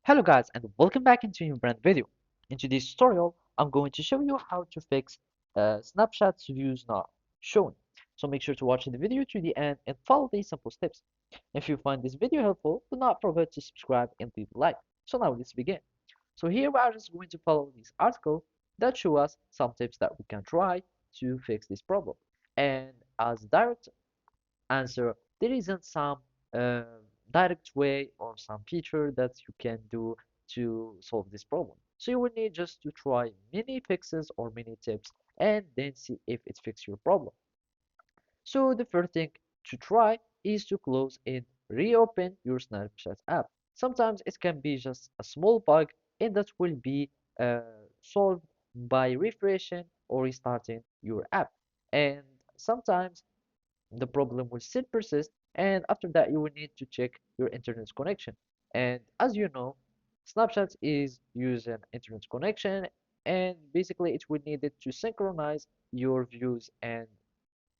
Hello guys and welcome back into a new brand video. In today's tutorial, I'm going to show you how to fix Snapchat's views not shown. So make sure to watch the video to the end and follow these simple steps. If you find this video helpful, do not forget to subscribe and leave a like. So now let's begin. So here we are just going to follow this article that show us some tips that we can try to fix this problem. And as direct answer, there isn't some uh, direct way or some feature that you can do to solve this problem. So you will need just to try many fixes or many tips and then see if it fixes your problem. So the first thing to try is to close and reopen your Snapchat app. Sometimes it can be just a small bug and that will be uh, solved by refreshing or restarting your app. And sometimes the problem will still persist, and after that you will need to check your internet connection. And as you know, Snapchat is using internet connection, and basically it will need it to synchronize your views and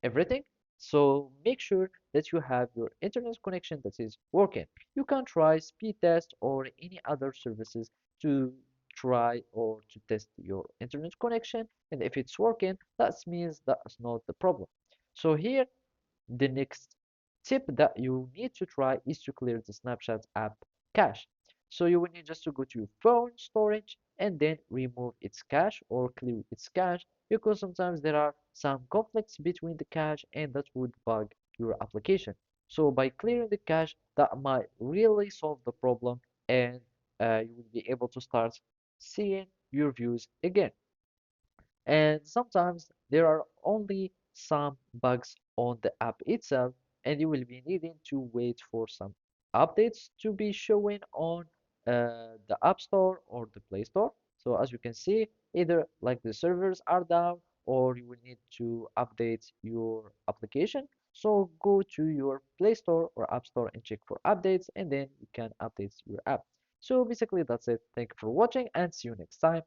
everything. So make sure that you have your internet connection that is working. You can try speed test or any other services to try or to test your internet connection, and if it's working, that means that's not the problem. So here the next tip that you need to try is to clear the Snapchat app cache. So you will need just to go to your phone storage and then remove its cache or clear its cache, because sometimes there are some conflicts between the cache and that would bug your application. So by clearing the cache, that might really solve the problem, and you will be able to start seeing your views again. And sometimes there are only some bugs on the app itself, and you will be needing to wait for some updates to be showing on the App Store or the Play Store. So as you can see, either like the servers are down or you will need to update your application. So go to your Play Store or App Store and check for updates, and then you can update your app. So basically that's it. Thank you for watching and see you next time.